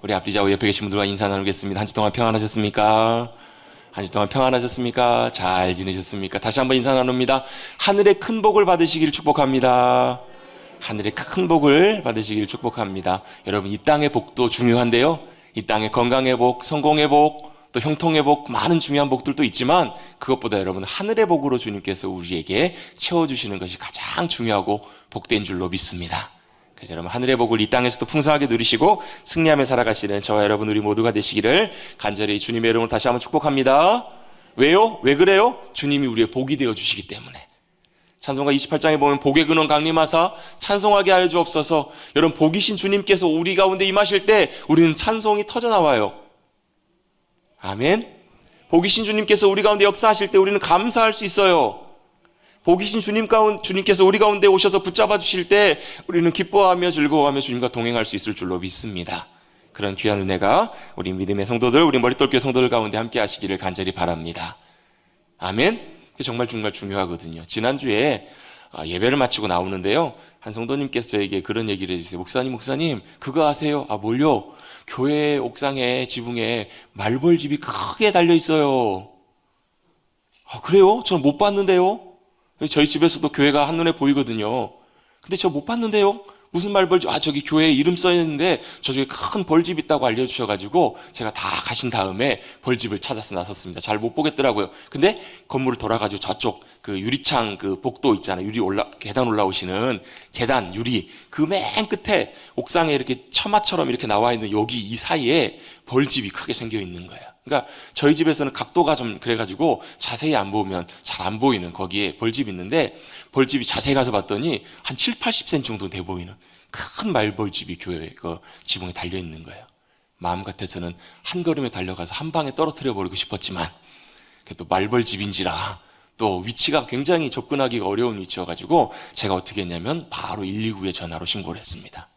우리 앞뒤 좌우 옆에 계신 분들과 인사 나누겠습니다. 한 주 동안 평안하셨습니까? 한 주 동안 평안하셨습니까? 잘 지내셨습니까? 다시 한번 인사 나눕니다. 하늘의 큰 복을 받으시기를 축복합니다. 하늘의 큰 복을 받으시기를 축복합니다. 여러분, 이 땅의 복도 중요한데요. 이 땅의 건강의 복, 성공의 복, 또 형통의 복, 많은 중요한 복들도 있지만 그것보다 여러분 하늘의 복으로 주님께서 우리에게 채워주시는 것이 가장 중요하고 복된 줄로 믿습니다. 그래서 여러분 하늘의 복을 이 땅에서도 풍성하게 누리시고 승리하며 살아가시는 저와 여러분 우리 모두가 되시기를 간절히 주님의 이름으로 다시 한번 축복합니다. 왜요? 왜 그래요? 주님이 우리의 복이 되어주시기 때문에. 찬송가 28장에 보면 복의 근원 강림하사 찬송하게 하여 주옵소서. 여러분 복이신 주님께서 우리 가운데 임하실 때 우리는 찬송이 터져나와요. 아멘. 복이신 주님께서 우리 가운데 역사하실 때 우리는 감사할 수 있어요. 복이신 주님께서 우리 가운데 오셔서 붙잡아 주실 때 우리는 기뻐하며 즐거워하며 주님과 동행할 수 있을 줄로 믿습니다. 그런 귀한 은혜가 우리 믿음의 성도들, 우리 머릿돌교회 성도들 가운데 함께 하시기를 간절히 바랍니다. 아멘. 정말 중요하거든요. 지난주에 예배를 마치고 나오는데요, 한 성도님께서 저에게 그런 얘기를 해주세요. 목사님 그거 아세요? 뭘요? 교회 옥상에 지붕에 말벌집이 크게 달려 있어요. 그래요? 저는 못 봤는데요. 저희 집에서도 교회가 한눈에 보이거든요. 근데 저 못 봤는데요. 무슨 말벌집? 저기 교회에 이름 써있는데 저쪽에 큰 벌집 있다고 알려주셔가지고 제가 다 가신 다음에 벌집을 찾아서 나섰습니다. 잘 못 보겠더라고요. 근데 건물을 돌아가지고 저쪽 그 유리창 그 복도 있잖아요. 계단 올라오시는 계단 유리 그 맨 끝에 옥상에 이렇게 처마처럼 이렇게 나와 있는 여기 이 사이에 벌집이 크게 생겨 있는 거예요. 그러니까 저희 집에서는 각도가 좀 그래가지고 자세히 안 보면 잘 안 보이는 거기에 벌집이 있는데, 벌집이 자세히 가서 봤더니 한 7, 80cm 정도 돼 보이는 큰 말벌집이 교회 그 지붕에 달려 있는 거예요. 마음 같아서는 한 걸음에 달려가서 한 방에 떨어뜨려 버리고 싶었지만 또 말벌집인지라 또 위치가 굉장히 접근하기가 어려운 위치여가지고 제가 어떻게 했냐면 바로 119에 전화로 신고를 했습니다.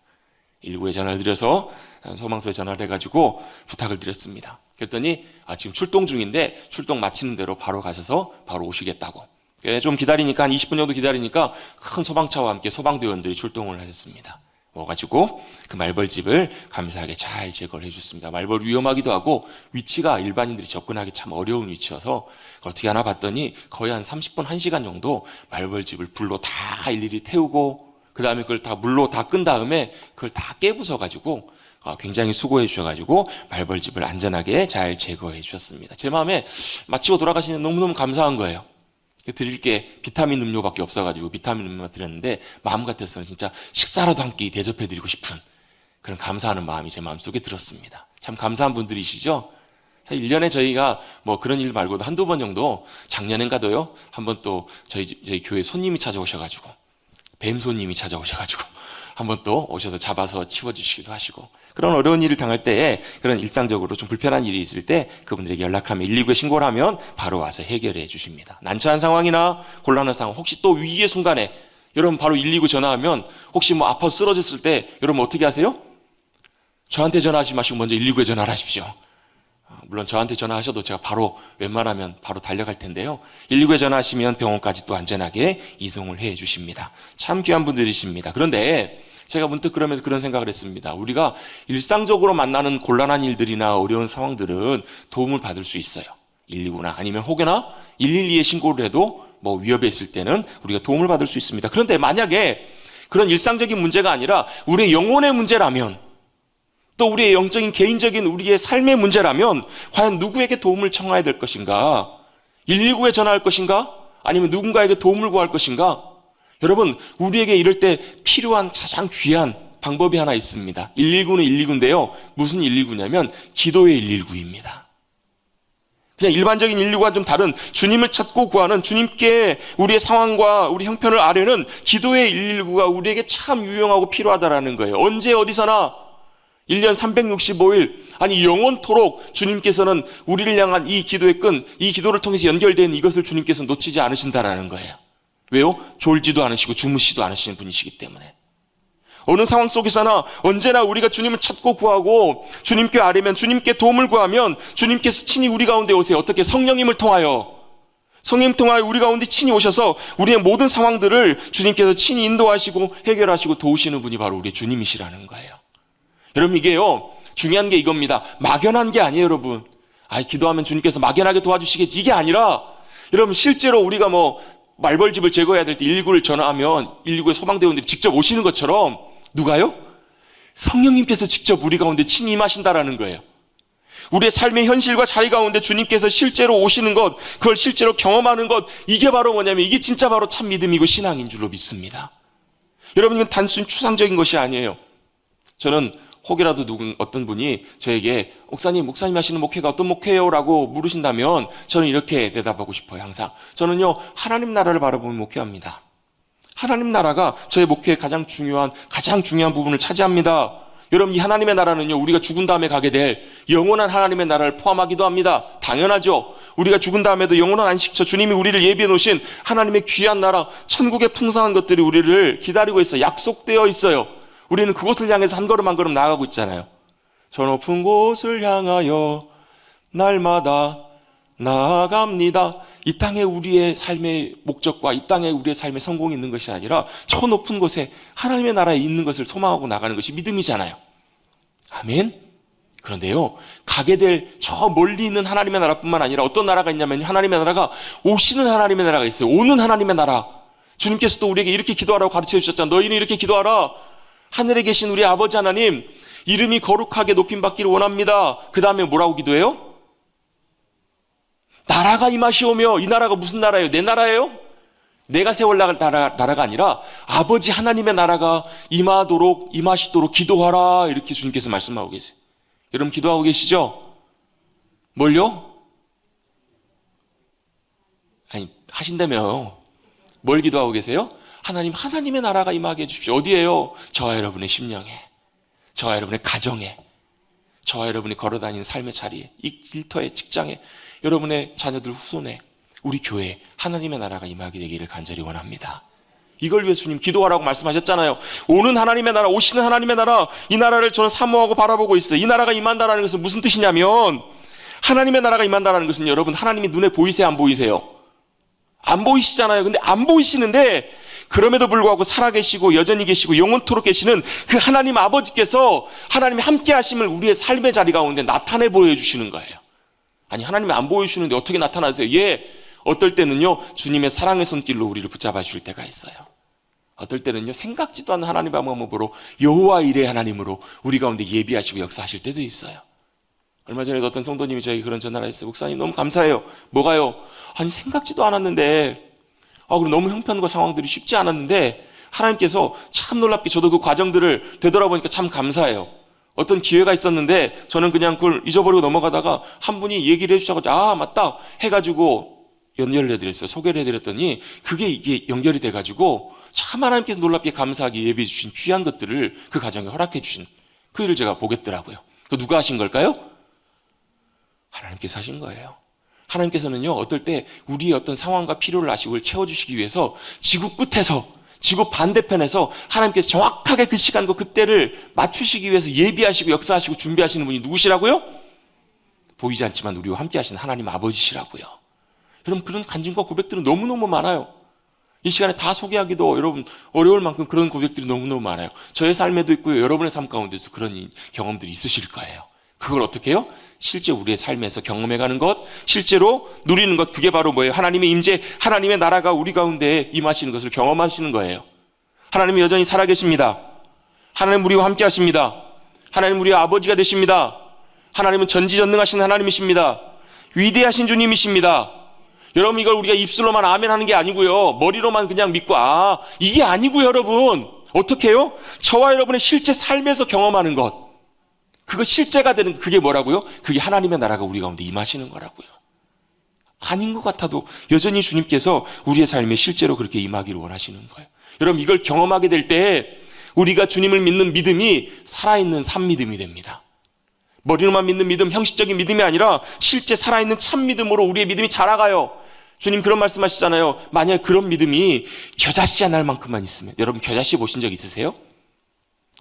119에 전화를 드려서 소방서에 전화를 해가지고 부탁을 드렸습니다. 그랬더니 지금 출동 중인데 출동 마치는 대로 바로 가셔서 바로 오시겠다고. 좀 기다리니까 한 20분 정도 기다리니까 큰 소방차와 함께 소방대원들이 출동을 하셨습니다. 와가지고 그 말벌집을 감사하게 잘 제거를 해줬습니다. 말벌 위험하기도 하고 위치가 일반인들이 접근하기 참 어려운 위치여서 어떻게 하나 봤더니 거의 한 30분, 1시간 정도 말벌집을 불로 다 일일이 태우고 그 다음에 그걸 다 물로 다 끈 다음에 그걸 다 깨부숴가지고 굉장히 수고해 주셔가지고 말벌집을 안전하게 잘 제거해 주셨습니다. 제 마음에 마치고 돌아가시는 너무너무 감사한 거예요. 드릴 게 비타민 음료밖에 없어가지고 비타민 음료만 드렸는데 마음 같아서는 진짜 식사라도 한 끼 대접해드리고 싶은 그런 감사하는 마음이 제 마음속에 들었습니다. 참 감사한 분들이시죠? 1년에 저희가 뭐 그런 일 말고도 한두 번 정도, 작년엔가도요, 한번 또 저희 교회 손님이 찾아오셔가지고, 뱀 손님이 찾아오셔가지고 한번 또 오셔서 잡아서 치워주시기도 하시고, 그런 어려운 일을 당할 때에 그런 일상적으로 좀 불편한 일이 있을 때 그분들에게 연락하면 119에 신고를 하면 바로 와서 해결해 주십니다. 난처한 상황이나 곤란한 상황, 혹시 또 위기의 순간에 여러분 바로 119 전화하면 혹시 뭐 아파서 쓰러졌을 때 여러분 어떻게 하세요? 저한테 전화하지 마시고 먼저 119에 전화를 하십시오. 물론 저한테 전화하셔도 제가 바로 웬만하면 바로 달려갈 텐데요, 119에 전화하시면 병원까지 또 안전하게 이송을 해 주십니다. 참 귀한 분들이십니다. 그런데 제가 문득 그러면서 그런 생각을 했습니다. 우리가 일상적으로 만나는 곤란한 일들이나 어려운 상황들은 도움을 받을 수 있어요. 119나 아니면 혹여나 112에 신고를 해도 뭐 위협에 있을 때는 우리가 도움을 받을 수 있습니다. 그런데 만약에 그런 일상적인 문제가 아니라 우리의 영혼의 문제라면, 또 우리의 영적인 개인적인 우리의 삶의 문제라면 과연 누구에게 도움을 청해야 될 것인가? 119에 전화할 것인가? 아니면 누군가에게 도움을 구할 것인가? 여러분, 우리에게 이럴 때 필요한 가장 귀한 방법이 하나 있습니다. 119는 119인데요. 무슨 119냐면 기도의 119입니다. 그냥 일반적인 119와 좀 다른 주님을 찾고 구하는, 주님께 우리의 상황과 우리 형편을 아뢰는 기도의 119가 우리에게 참 유용하고 필요하다라는 거예요. 언제 어디서나 1년 365일, 아니 영원토록 주님께서는 우리를 향한 이 기도의 끈, 이 기도를 통해서 연결된 이것을 주님께서 놓치지 않으신다라는 거예요. 왜요? 졸지도 않으시고 주무시지도 않으시는 분이시기 때문에. 어느 상황 속에서나 언제나 우리가 주님을 찾고 구하고 주님께 아뢰면, 주님께 도움을 구하면 주님께서 친히 우리 가운데 오세요. 어떻게? 성령님을 통하여 우리 가운데 친히 오셔서 우리의 모든 상황들을 주님께서 친히 인도하시고 해결하시고 도우시는 분이 바로 우리 주님이시라는 거예요. 여러분, 이게요 중요한 게 이겁니다. 막연한 게 아니에요, 여러분. 기도하면 주님께서 막연하게 도와주시겠지, 이게 아니라 여러분 실제로 우리가 말벌집을 제거해야 될 때 119를 전화하면 119의 소방대원들이 직접 오시는 것처럼 누가요? 성령님께서 직접 우리 가운데 친히 임하신다라는 거예요. 우리의 삶의 현실과 자리 가운데 주님께서 실제로 오시는 것, 그걸 실제로 경험하는 것, 이게 바로 뭐냐면 이게 진짜 바로 참 믿음이고 신앙인 줄로 믿습니다. 여러분, 이건 단순히 추상적인 것이 아니에요. 저는 혹이라도 어떤 분이 저에게 목사님 하시는 목회가 어떤 목회예요? 라고 물으신다면 저는 이렇게 대답하고 싶어요. 항상 저는요, 하나님 나라를 바라보며 목회합니다. 하나님 나라가 저의 목회의 가장 중요한 부분을 차지합니다. 여러분, 이 하나님의 나라는요, 우리가 죽은 다음에 가게 될 영원한 하나님의 나라를 포함하기도 합니다. 당연하죠. 우리가 죽은 다음에도 영원한 안식처, 주님이 우리를 예비해 놓으신 하나님의 귀한 나라, 천국의 풍성한 것들이 우리를 기다리고 있어요. 약속되어 있어요. 우리는 그곳을 향해서 한 걸음 한 걸음 나아가고 있잖아요. 저 높은 곳을 향하여 날마다 나아갑니다. 이 땅에 우리의 삶의 목적과 이 땅에 우리의 삶의 성공이 있는 것이 아니라 저 높은 곳에 하나님의 나라에 있는 것을 소망하고 나가는 것이 믿음이잖아요. 아멘. 그런데요, 가게 될 저 멀리 있는 하나님의 나라뿐만 아니라 어떤 나라가 있냐면 하나님의 나라가 오시는 하나님의 나라가 있어요. 오는 하나님의 나라. 주님께서도 우리에게 이렇게 기도하라고 가르쳐 주셨잖아요. 너희는 이렇게 기도하라. 하늘에 계신 우리 아버지 하나님, 이름이 거룩하게 높임받기를 원합니다. 그 다음에 뭐라고 기도해요? 나라가 임하시오며. 이 나라가 무슨 나라예요? 내 나라예요? 내가 세월 나갈 나라가 아니라 아버지 하나님의 나라가 임하시도록 기도하라. 이렇게 주님께서 말씀하고 계세요. 여러분, 기도하고 계시죠? 뭘요? 하신다며요. 뭘 기도하고 계세요? 하나님의 나라가 임하게 해주십시오. 어디에요? 저와 여러분의 심령에, 저와 여러분의 가정에, 저와 여러분이 걸어다니는 삶의 자리에, 이 일터에, 직장에, 여러분의 자녀들 후손에, 우리 교회에 하나님의 나라가 임하게 되기를 간절히 원합니다. 이걸 위해 주님 기도하라고 말씀하셨잖아요. 오는 하나님의 나라, 오시는 하나님의 나라, 이 나라를 저는 사모하고 바라보고 있어요. 이 나라가 임한다는 것은 무슨 뜻이냐면, 하나님의 나라가 임한다는 것은 여러분, 하나님이 눈에 보이세요, 안 보이세요? 안 보이시잖아요. 근데 안 보이시는데 그럼에도 불구하고 살아계시고 여전히 계시고 영원토록 계시는 그 하나님 아버지께서 하나님이 함께 하심을 우리의 삶의 자리 가운데 나타내 보여주시는 거예요. 아니, 하나님이 안 보여주시는데 어떻게 나타나세요? 어떨 때는요, 주님의 사랑의 손길로 우리를 붙잡아 주실 때가 있어요. 어떨 때는요, 생각지도 않은 하나님의 마음으로 여호와 이레 하나님으로 우리 가운데 예비하시고 역사하실 때도 있어요. 얼마 전에도 어떤 성도님이 저에게 그런 전화를 했어요. 목사님, 너무 감사해요. 뭐가요? 생각지도 않았는데, 그리고 너무 형편과 상황들이 쉽지 않았는데 하나님께서 참 놀랍게 저도 그 과정들을 되돌아보니까 참 감사해요. 어떤 기회가 있었는데 저는 그냥 그걸 잊어버리고 넘어가다가 한 분이 얘기를 해주셔가지고 맞다 해가지고 연결을 해드렸어요. 소개를 해드렸더니 이게 연결이 돼가지고 참 하나님께서 놀랍게 감사하게 예비해 주신 귀한 것들을 그 가정에 허락해 주신 그 일을 제가 보겠더라고요. 그 누가 하신 걸까요? 하나님께서 하신 거예요. 하나님께서는요, 어떨 때 우리의 어떤 상황과 필요를 아시고 채워주시기 위해서 지구 끝에서, 지구 반대편에서 하나님께서 정확하게 그 시간과 그때를 맞추시기 위해서 예비하시고 역사하시고 준비하시는 분이 누구시라고요? 보이지 않지만 우리와 함께 하시는 하나님 아버지시라고요. 여러분, 그런 간증과 고백들은 너무너무 많아요. 이 시간에 다 소개하기도 여러분 어려울 만큼 그런 고백들이 너무너무 많아요. 저의 삶에도 있고요, 여러분의 삶 가운데도 그런 경험들이 있으실 거예요. 그걸 어떻게 해요? 실제 우리의 삶에서 경험해가는 것, 실제로 누리는 것, 그게 바로 뭐예요? 하나님의 임재, 하나님의 나라가 우리 가운데 임하시는 것을 경험하시는 거예요. 하나님이 여전히 살아계십니다. 하나님 우리와 함께 하십니다. 하나님 우리의 아버지가 되십니다. 하나님은 전지전능하신 하나님이십니다. 위대하신 주님이십니다. 여러분, 이걸 우리가 입술로만 아멘 하는 게 아니고요, 머리로만 그냥 믿고 이게 아니고요. 여러분, 어떻게 해요? 저와 여러분의 실제 삶에서 경험하는 것, 그거 실제가 되는, 그게 뭐라고요? 그게 하나님의 나라가 우리 가운데 임하시는 거라고요. 아닌 것 같아도 여전히 주님께서 우리의 삶에 실제로 그렇게 임하기를 원하시는 거예요. 여러분, 이걸 경험하게 될 때 우리가 주님을 믿는 믿음이 살아있는 산 믿음이 됩니다. 머리로만 믿는 믿음, 형식적인 믿음이 아니라 실제 살아있는 참 믿음으로 우리의 믿음이 자라가요. 주님 그런 말씀하시잖아요. 만약 그런 믿음이 겨자씨 한 알만큼만 있으면, 여러분 겨자씨 보신 적 있으세요?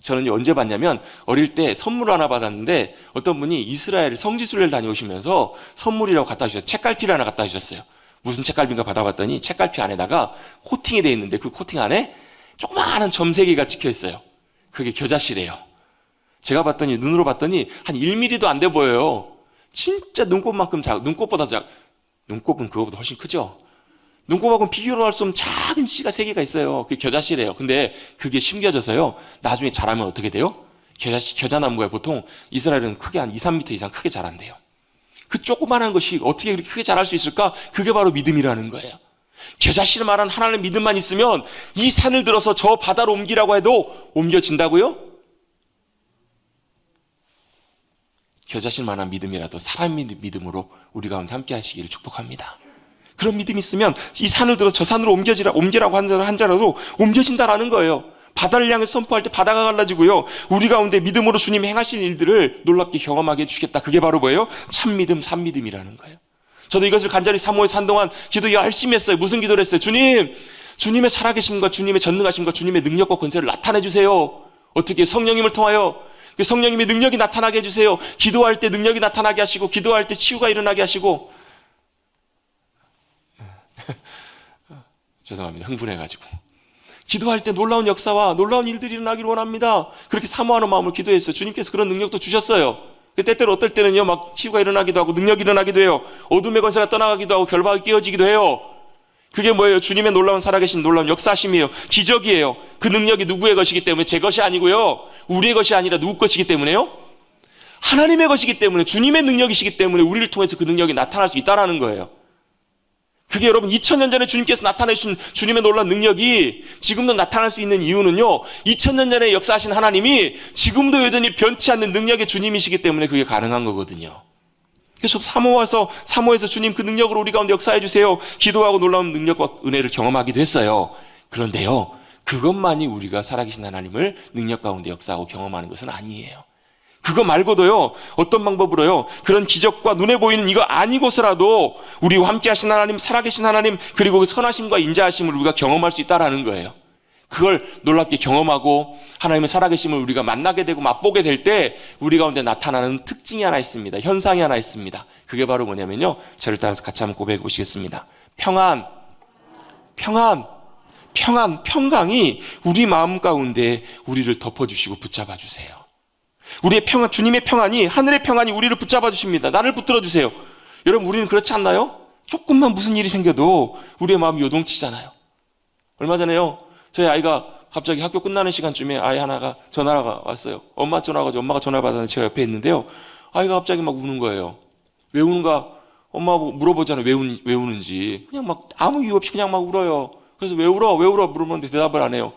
저는 언제 봤냐면 어릴 때 선물 하나 받았는데 어떤 분이 이스라엘 성지순례를 다녀오시면서 선물이라고 갖다 주셨어요. 책갈피를 하나 갖다 주셨어요. 무슨 책갈피인가 받아봤더니 책갈피 안에다가 코팅이 되어 있는데 그 코팅 안에 조그마한 점세개가 찍혀 있어요. 그게 겨자씨래요. 제가 봤더니, 눈으로 봤더니 한 1mm도 안 돼 보여요. 진짜 눈곱만큼 눈곱보다 눈곱은 그거보다 훨씬 크죠? 눈곱하고는 비교를 할 수 없는 작은 씨가 3개가 있어요. 그게 겨자씨래요. 근데 그게 심겨져서요, 나중에 자라면 어떻게 돼요? 겨자나무가 보통 이스라엘은 크게 한 2, 3m 이상 크게 자란대요. 그 조그만한 것이 어떻게 그렇게 크게 자랄 수 있을까? 그게 바로 믿음이라는 거예요. 겨자씨를 말한 하나님의 믿음만 있으면 이 산을 들어서 저 바다로 옮기라고 해도 옮겨진다고요? 겨자씨를 만한 믿음이라도 사람의 믿음으로 우리 가운데 함께 하시기를 축복합니다. 그런 믿음이 있으면 이 산을 들어서 저 산으로 옮기라고 한자라도 옮겨진다라는 거예요. 바다를 향해 선포할 때 바다가 갈라지고요, 우리 가운데 믿음으로 주님이 행하실 일들을 놀랍게 경험하게 해주시겠다. 그게 바로 뭐예요? 참믿음, 산믿음이라는 거예요. 저도 이것을 간절히 사모해서 한동안 기도 열심히 했어요. 무슨 기도를 했어요? 주님, 주님의 살아계심과 주님의 전능하심과 주님의 능력과 권세를 나타내 주세요. 어떻게? 성령님을 통하여 그 성령님의 능력이 나타나게 해주세요. 기도할 때 능력이 나타나게 하시고, 기도할 때 치유가 일어나게 하시고. 죄송합니다. 흥분해가지고. 기도할 때 놀라운 역사와 놀라운 일들이 일어나기를 원합니다. 그렇게 사모하는 마음으로 기도했어요. 주님께서 그런 능력도 주셨어요. 때때로 어떨 때는요, 막 치유가 일어나기도 하고 능력이 일어나기도 해요. 어둠의 권세가 떠나가기도 하고 결박이 깨어지기도 해요. 그게 뭐예요? 주님의 놀라운 살아계신 놀라운 역사심이에요. 기적이에요. 그 능력이 누구의 것이기 때문에 제 것이 아니고요, 우리의 것이 아니라 누구 것이기 때문에요? 하나님의 것이기 때문에, 주님의 능력이시기 때문에 우리를 통해서 그 능력이 나타날 수 있다는 거예요. 그게 여러분 2000년 전에 주님께서 나타내신 주님의 놀라운 능력이 지금도 나타날 수 있는 이유는요, 2000년 전에 역사하신 하나님이 지금도 여전히 변치 않는 능력의 주님이시기 때문에 그게 가능한 거거든요. 그래서 사모해서 주님 그 능력으로 우리 가운데 역사해 주세요. 기도하고 놀라운 능력과 은혜를 경험하기도 했어요. 그런데요, 그것만이 우리가 살아계신 하나님을 능력 가운데 역사하고 경험하는 것은 아니에요. 그거 말고도요, 어떤 방법으로요, 그런 기적과 눈에 보이는 이거 아니고서라도 우리와 함께 하신 하나님, 살아계신 하나님, 그리고 그 선하심과 인자하심을 우리가 경험할 수 있다는 거예요. 그걸 놀랍게 경험하고 하나님의 살아계심을 우리가 만나게 되고 맛보게 될 때 우리 가운데 나타나는 특징이 하나 있습니다. 현상이 하나 있습니다. 그게 바로 뭐냐면요, 저를 따라서 같이 한번 고백해 보시겠습니다. 평강이 우리 마음 가운데 우리를 덮어주시고 붙잡아 주세요. 우리의 평안, 주님의 평안이, 하늘의 평안이 우리를 붙잡아 주십니다. 나를 붙들어 주세요. 여러분, 우리는 그렇지 않나요? 조금만 무슨 일이 생겨도 우리의 마음이 요동치잖아요. 얼마 전에요, 저희 아이가 갑자기 학교 끝나는 시간쯤에 아이 하나가 전화가 왔어요. 엄마 전화가 와가지고 엄마가 전화를 받았는데 제가 옆에 있는데요, 아이가 갑자기 막 우는 거예요. 왜 우는가? 엄마 물어보잖아요. 왜 우는지. 그냥 막 아무 이유 없이 그냥 막 울어요. 그래서 왜 울어? 물어보는데 대답을 안 해요.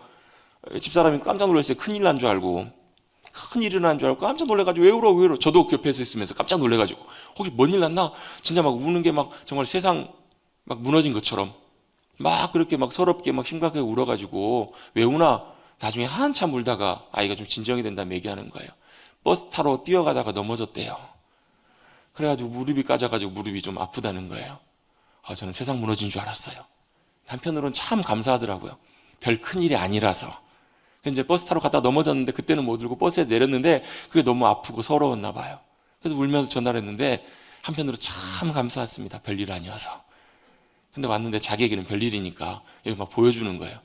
집사람이 깜짝 놀랐어요. 큰일 난 줄 알고. 큰일이 난 줄 알고 깜짝 놀래가지고 왜 울어? 저도 옆에서 있으면서 깜짝 놀래가지고 혹시 뭔 일 났나? 진짜 막 우는 게 막 정말 세상 막 무너진 것처럼 막 그렇게 막 서럽게 막 심각하게 울어가지고 왜 우나? 나중에 한참 울다가 아이가 좀 진정이 된다며 얘기하는 거예요. 버스 타러 뛰어가다가 넘어졌대요. 그래가지고 무릎이 까져가지고 무릎이 좀 아프다는 거예요. 저는 세상 무너진 줄 알았어요. 한편으로는 참 감사하더라고요. 별 큰일이 아니라서. 이제 버스 타러 갔다 넘어졌는데 그때는 못 울고 버스에 내렸는데 그게 너무 아프고 서러웠나 봐요. 그래서 울면서 전화를 했는데 한편으로 참 감사했습니다. 별일 아니어서. 근데 왔는데 자기 얘기는 별일이니까 여기 막 보여주는 거예요.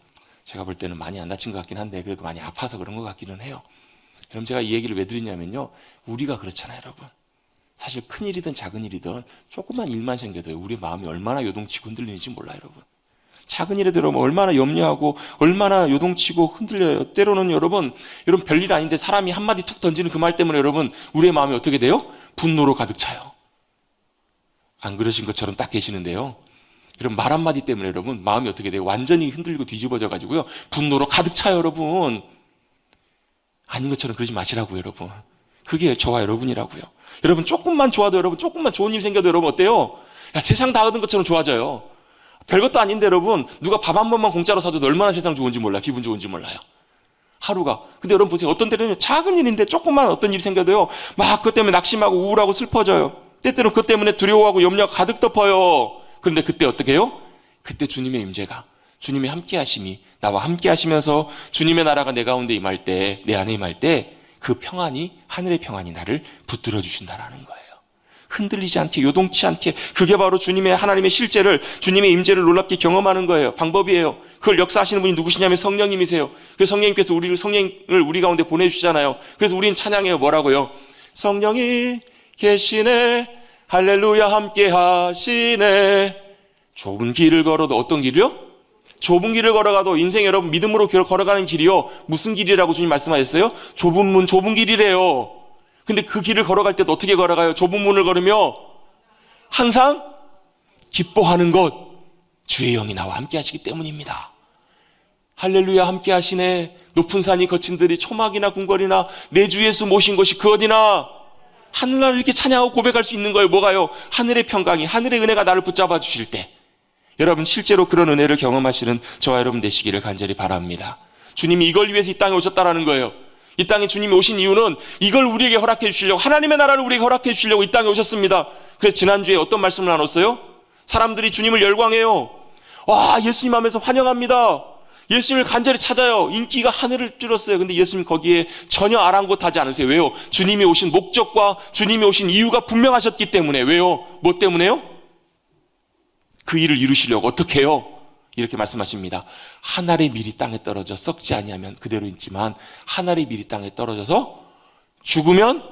제가 볼 때는 많이 안 다친 것 같긴 한데 그래도 많이 아파서 그런 것 같기는 해요. 그럼 제가 이 얘기를 왜 드리냐면요, 우리가 그렇잖아요, 여러분. 사실 큰일이든 작은 일이든 조그만 일만 생겨도 우리 마음이 얼마나 요동치고 흔들리는지 몰라요, 여러분. 작은 일에 들어오면 얼마나 염려하고 얼마나 요동치고 흔들려요. 때로는 여러분 별일 아닌데 사람이 한마디 툭 던지는 그 말 때문에 여러분 우리의 마음이 어떻게 돼요? 분노로 가득 차요. 안 그러신 것처럼 딱 계시는데요, 이런 말 한마디 때문에 여러분 마음이 어떻게 돼요? 완전히 흔들리고 뒤집어져 가지고요, 분노로 가득 차요. 여러분 아닌 것처럼 그러지 마시라고요. 여러분 그게 저와 여러분이라고요. 여러분 조금만 좋아도, 여러분 조금만 좋은 일 생겨도 여러분 어때요? 야, 세상 다 얻은 것처럼 좋아져요. 별것도 아닌데 여러분, 누가 밥 한 번만 공짜로 사줘도 얼마나 세상 좋은지 몰라요. 기분 좋은지 몰라요. 하루가. 근데 여러분 보세요. 어떤 때는 작은 일인데 조금만 어떤 일이 생겨도요, 막 그것 때문에 낙심하고 우울하고 슬퍼져요. 때때로 그것 때문에 두려워하고 염려가 가득 덮어요. 그런데 그때 어떻게 해요? 그때 주님의 임재가, 주님의 함께 하심이 나와 함께 하시면서 주님의 나라가 내 가운데 임할 때, 내 안에 임할 때 그 평안이, 하늘의 평안이 나를 붙들어 주신다라는 거예요. 흔들리지 않게, 요동치 않게. 그게 바로 주님의, 하나님의 실제를, 주님의 임재를 놀랍게 경험하는 거예요. 방법이에요. 그걸 역사하시는 분이 누구시냐면 성령님이세요. 그래서 성령님께서 성령을 우리 가운데 보내주시잖아요. 그래서 우리는 찬양해요. 뭐라고요? 성령이 계시네, 할렐루야 함께 하시네. 좁은 길을 걸어도, 어떤 길이요? 좁은 길을 걸어가도, 인생 여러분 믿음으로 걸어가는 길이요, 무슨 길이라고 주님 말씀하셨어요? 좁은 문, 좁은 길이래요. 근데 그 길을 걸어갈 때도 어떻게 걸어가요? 좁은 문을 걸으며 항상 기뻐하는 것, 주의 영이 나와 함께 하시기 때문입니다. 할렐루야 함께 하시네. 높은 산이 거친 들이 초막이나 궁궐이나 내 주 예수 모신 것이 그 어디나. 하늘나라를 이렇게 찬양하고 고백할 수 있는 거예요. 뭐가요? 하늘의 평강이, 하늘의 은혜가 나를 붙잡아 주실 때, 여러분 실제로 그런 은혜를 경험하시는 저와 여러분 되시기를 간절히 바랍니다. 주님이 이걸 위해서 이 땅에 오셨다라는 거예요. 이 땅에 주님이 오신 이유는 이걸 우리에게 허락해 주시려고, 하나님의 나라를 우리에게 허락해 주시려고 이 땅에 오셨습니다. 그래서 지난주에 어떤 말씀을 나눴어요? 사람들이 주님을 열광해요. 와, 예수님 하면서 환영합니다. 예수님을 간절히 찾아요. 인기가 하늘을 찌렀어요. 근데 예수님 거기에 전혀 아랑곳하지 않으세요. 왜요? 주님이 오신 목적과 주님이 오신 이유가 분명하셨기 때문에. 왜요? 뭐 때문에요? 그 일을 이루시려고. 어떻게 해요? 이렇게 말씀하십니다. 한 알의 밀이 땅에 떨어져 썩지 아니하면 그대로 있지만, 한 알의 밀이 땅에 떨어져서 죽으면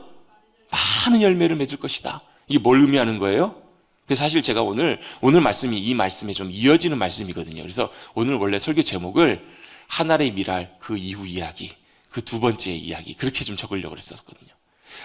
많은 열매를 맺을 것이다. 이게 뭘 의미하는 거예요? 그래서 사실 제가 오늘 말씀이 이 말씀에 좀 이어지는 말씀이거든요. 그래서 오늘 원래 설교 제목을 한 알의 밀알, 그 이후 이야기, 그 두 번째 이야기, 그렇게 좀 적으려고 그랬었거든요.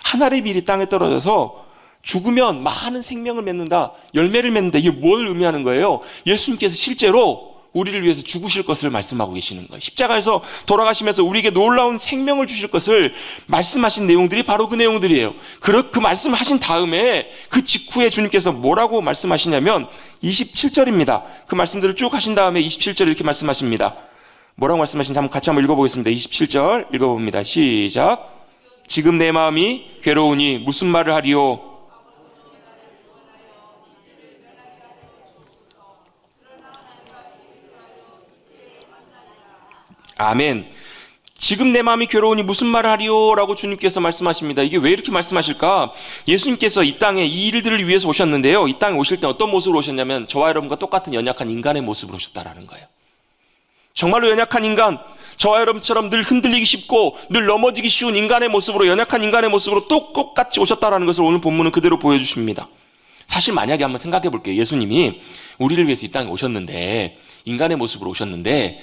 한 알의 밀이 땅에 떨어져서 죽으면 많은 생명을 맺는다, 열매를 맺는다. 이게 뭘 의미하는 거예요? 예수님께서 실제로 우리를 위해서 죽으실 것을 말씀하고 계시는 거예요. 십자가에서 돌아가시면서 우리에게 놀라운 생명을 주실 것을 말씀하신 내용들이 바로 그 내용들이에요. 그 말씀을 하신 다음에 그 직후에 주님께서 뭐라고 말씀하시냐면 27절입니다. 그 말씀들을 쭉 하신 다음에 27절 이렇게 말씀하십니다. 뭐라고 말씀하시는지 한번 같이 한번 읽어보겠습니다. 27절 읽어봅니다. 시작. 지금 내 마음이 괴로우니 무슨 말을 하리요? 아멘. 지금 내 마음이 괴로우니 무슨 말을 하리요? 라고 주님께서 말씀하십니다. 이게 왜 이렇게 말씀하실까? 예수님께서 이 땅에 이 일들을 위해서 오셨는데요, 이 땅에 오실 때 어떤 모습으로 오셨냐면 저와 여러분과 똑같은 연약한 인간의 모습으로 오셨다라는 거예요. 정말로 연약한 인간, 저와 여러분처럼 늘 흔들리기 쉽고 늘 넘어지기 쉬운 인간의 모습으로, 연약한 인간의 모습으로 똑같이 오셨다라는 것을 오늘 본문은 그대로 보여주십니다. 사실 만약에 한번 생각해 볼게요. 예수님이 우리를 위해서 이 땅에 오셨는데, 인간의 모습으로 오셨는데,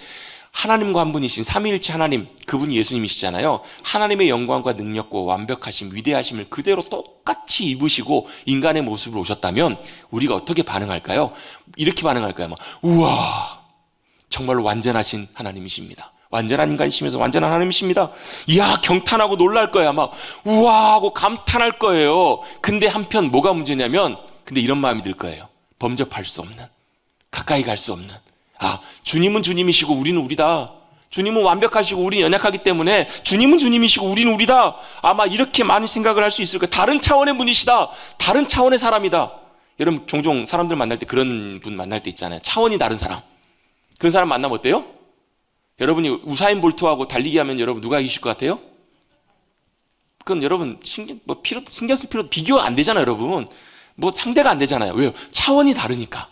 하나님과 한 분이신 삼위일체 하나님, 그분이 예수님이시잖아요. 하나님의 영광과 능력과 완벽하심, 위대하심을 그대로 똑같이 입으시고 인간의 모습으로 오셨다면 우리가 어떻게 반응할까요? 이렇게 반응할까요? 우와, 정말로 완전하신 하나님이십니다. 완전한 인간이시면서 완전한 하나님이십니다. 이야, 경탄하고 놀랄 거예요. 아마 우와 하고 감탄할 거예요. 근데 한편 뭐가 문제냐면, 근데 이런 마음이 들 거예요. 범접할 수 없는, 가까이 갈 수 없는, 아, 주님은 주님이시고 우리는 우리다. 주님은 완벽하시고 우리는 연약하기 때문에 주님은 주님이시고 우리는 우리다. 아마 이렇게 많이 생각을 할 수 있을 거예요. 다른 차원의 분이시다. 다른 차원의 사람이다. 여러분 종종 사람들 만날 때 그런 분 만날 때 있잖아요. 차원이 다른 사람. 그런 사람 만나면 어때요? 여러분이 우사인 볼트하고 달리기 하면 여러분 누가 이기실 것 같아요? 그건 여러분 신경 쓸 필요도, 비교가 안 되잖아요. 여러분 뭐 상대가 안 되잖아요. 왜요? 차원이 다르니까.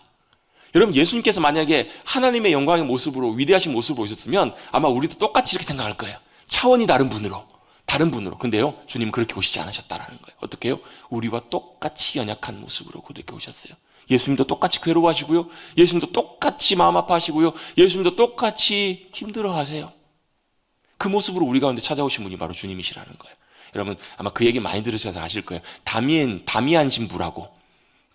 여러분 예수님께서 만약에 하나님의 영광의 모습으로, 위대하신 모습으로 오셨으면 아마 우리도 똑같이 이렇게 생각할 거예요. 차원이 다른 분으로. 근데요, 주님은 그렇게 오시지 않으셨다라는 거예요. 어떻게 해요? 우리와 똑같이 연약한 모습으로 그렇게 오셨어요. 예수님도 똑같이 괴로워하시고요, 예수님도 똑같이 마음 아파하시고요, 예수님도 똑같이 힘들어하세요. 그 모습으로 우리 가운데 찾아오신 분이 바로 주님이시라는 거예요. 여러분 아마 그 얘기 많이 들으셔서 아실 거예요. 다미안 신부라고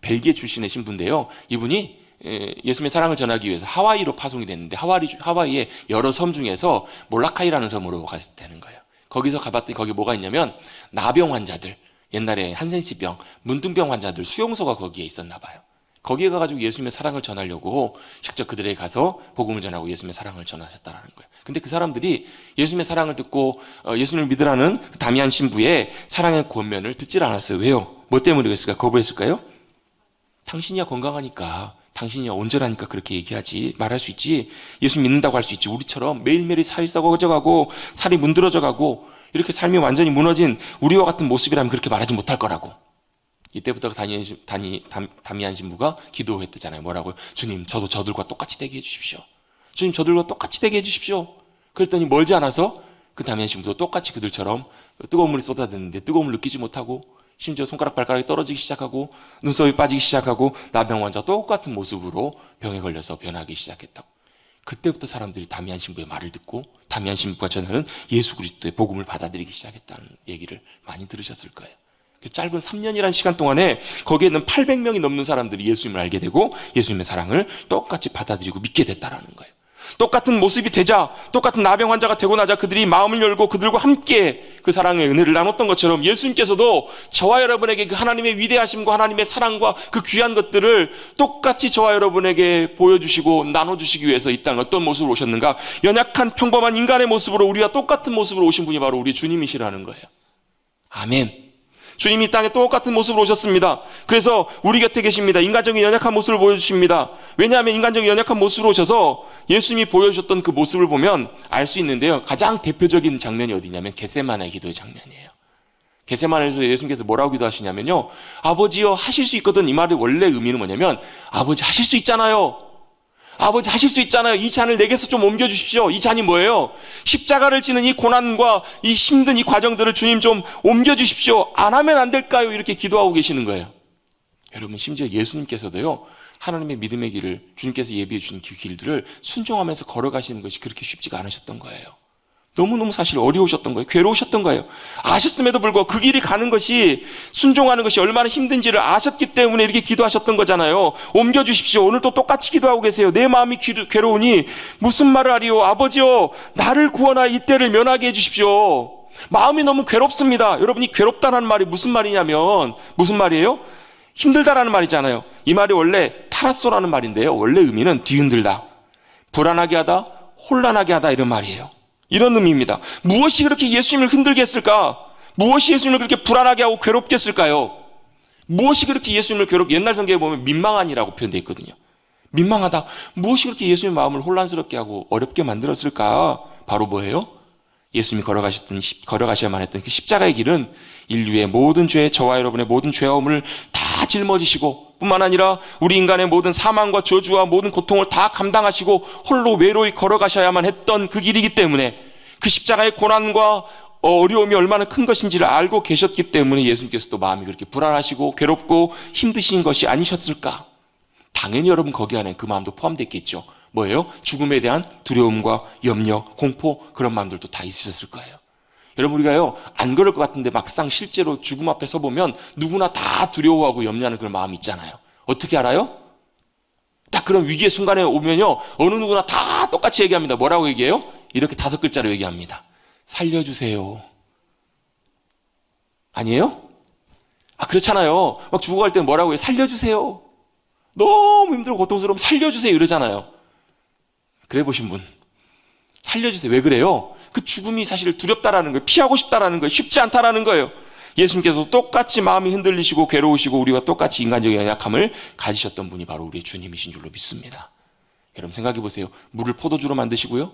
벨기에 출신의 신부인데요, 이분이 예수님의 사랑을 전하기 위해서 하와이로 파송이 됐는데, 하와이의 여러 섬 중에서 몰라카이라는 섬으로 갔을 때는 거예요. 거기서 가봤더니 거기 뭐가 있냐면 나병 환자들, 옛날에 한센시병, 문둥병 환자들 수용소가 거기에 있었나 봐요. 거기에 가가지고 예수님의 사랑을 전하려고 직접 그들에게 가서 복음을 전하고 예수님의 사랑을 전하셨다는 거예요. 근데 그 사람들이 예수님의 사랑을 듣고 예수님을 믿으라는 다미안 신부의 사랑의 권면을 듣질 않았어요. 왜요? 뭐 때문에 그랬을까? 거부했을까요? 당신이야 건강하니까, 당신이야 온전하니까 그렇게 얘기하지, 말할 수 있지, 예수 믿는다고 할 수 있지, 우리처럼 매일매일 살이 썩어져가고 살이 문드러져가고 이렇게 삶이 완전히 무너진 우리와 같은 모습이라면 그렇게 말하지 못할 거라고. 이때부터 다미안 신부가 기도했대잖아요. 뭐라고요? 주님, 저도 저들과 똑같이 되게 해주십시오. 주님, 저들과 똑같이 되게 해주십시오. 그랬더니 멀지 않아서 그 다미안 신부도 똑같이 그들처럼 뜨거운 물이 쏟아졌는데 뜨거운 물 느끼지 못하고 심지어 손가락 발가락이 떨어지기 시작하고 눈썹이 빠지기 시작하고 나병 환자와 똑같은 모습으로 병에 걸려서 변하기 시작했다고. 그때부터 사람들이 다미안 신부의 말을 듣고 다미안 신부가 전하는 예수 그리스도의 복음을 받아들이기 시작했다는 얘기를 많이 들으셨을 거예요. 그 짧은 3년이라는 시간 동안에 거기에는 800명이 넘는 사람들이 예수님을 알게 되고 예수님의 사랑을 똑같이 받아들이고 믿게 됐다라는 거예요. 똑같은 모습이 되자, 똑같은 나병 환자가 되고 나자 그들이 마음을 열고 그들과 함께 그 사랑의 은혜를 나눴던 것처럼 예수님께서도 저와 여러분에게 그 하나님의 위대하심과 하나님의 사랑과 그 귀한 것들을 똑같이 저와 여러분에게 보여주시고 나눠주시기 위해서 이 땅에 어떤 모습으로 오셨는가? 연약한 평범한 인간의 모습으로 우리와 똑같은 모습으로 오신 분이 바로 우리 주님이시라는 거예요. 아멘. 주님이 이 땅에 똑같은 모습으로 오셨습니다. 그래서 우리 곁에 계십니다. 인간적인 연약한 모습을 보여주십니다. 왜냐하면 인간적인 연약한 모습으로 오셔서 예수님이 보여주셨던 그 모습을 보면 알 수 있는데요. 가장 대표적인 장면이 어디냐면 겟세마네 기도의 장면이에요. 겟세마네에서 예수님께서 뭐라고 기도하시냐면요. 아버지여 하실 수 있거든. 이 말의 원래 의미는 뭐냐면 아버지 하실 수 있잖아요. 아버지 하실 수 있잖아요. 이 잔을 내게서 좀 옮겨주십시오. 이 잔이 뭐예요? 십자가를 지는 이 고난과 이 힘든 이 과정들을 주님 좀 옮겨주십시오. 안 하면 안 될까요? 이렇게 기도하고 계시는 거예요. 여러분 심지어 예수님께서도요. 하나님의 믿음의 길을 주님께서 예비해 주신 그 길들을 순종하면서 걸어가시는 것이 그렇게 쉽지가 않으셨던 거예요. 너무너무 사실 어려우셨던 거예요. 괴로우셨던 거예요. 아셨음에도 불구하고 그 길이 가는 것이 순종하는 것이 얼마나 힘든지를 아셨기 때문에 이렇게 기도하셨던 거잖아요. 옮겨주십시오. 오늘 또 똑같이 기도하고 계세요. 내 마음이 괴로우니 무슨 말을 하리요. 아버지요 나를 구원하여 이때를 면하게 해주십시오. 마음이 너무 괴롭습니다. 여러분이 괴롭다는 말이 무슨 말이냐면 무슨 말이에요? 힘들다라는 말이잖아요. 이 말이 원래 타라소라는 말인데요. 원래 의미는 뒤흔들다, 불안하게 하다, 혼란하게 하다 이런 말이에요. 이런 의미입니다. 무엇이 그렇게 예수님을 흔들게 했을까? 무엇이 예수님을 그렇게 불안하게 하고 괴롭게 했을까요? 무엇이 그렇게 예수님을 옛날 성경에 보면 민망한이라고 표현되어 있거든요. 민망하다. 무엇이 그렇게 예수님의 마음을 혼란스럽게 하고 어렵게 만들었을까? 바로 뭐예요? 예수님이 걸어가셔야만 했던 그 십자가의 길은 인류의 모든 죄, 저와 여러분의 모든 죄와움을 다 짊어지시고 뿐만 아니라 우리 인간의 모든 사망과 저주와 모든 고통을 다 감당하시고 홀로 외로이 걸어가셔야만 했던 그 길이기 때문에 그 십자가의 고난과 어려움이 얼마나 큰 것인지를 알고 계셨기 때문에 예수님께서도 마음이 그렇게 불안하시고 괴롭고 힘드신 것이 아니셨을까? 당연히 여러분 거기 안에 그 마음도 포함되어 있겠죠. 뭐예요? 죽음에 대한 두려움과 염려, 공포 그런 마음들도 다 있으셨을 거예요. 여러분 우리가요 안 그럴 것 같은데 막상 실제로 죽음 앞에 서보면 누구나 다 두려워하고 염려하는 그런 마음이 있잖아요. 어떻게 알아요? 딱 그런 위기의 순간에 오면요 어느 누구나 다 똑같이 얘기합니다. 뭐라고 얘기해요? 이렇게 5글자로 얘기합니다. 살려주세요. 아니에요? 그렇잖아요. 막 죽어갈 때 뭐라고 해요? 살려주세요. 너무 힘들고 고통스러우면 살려주세요 이러잖아요. 그래 보신 분 살려주세요. 왜 그래요? 그 죽음이 사실 두렵다라는 거예요. 피하고 싶다라는 거예요. 쉽지 않다라는 거예요. 예수님께서 똑같이 마음이 흔들리시고 괴로우시고 우리와 똑같이 인간적인 연약함을 가지셨던 분이 바로 우리의 주님이신 줄로 믿습니다. 여러분 생각해 보세요. 물을 포도주로 만드시고요.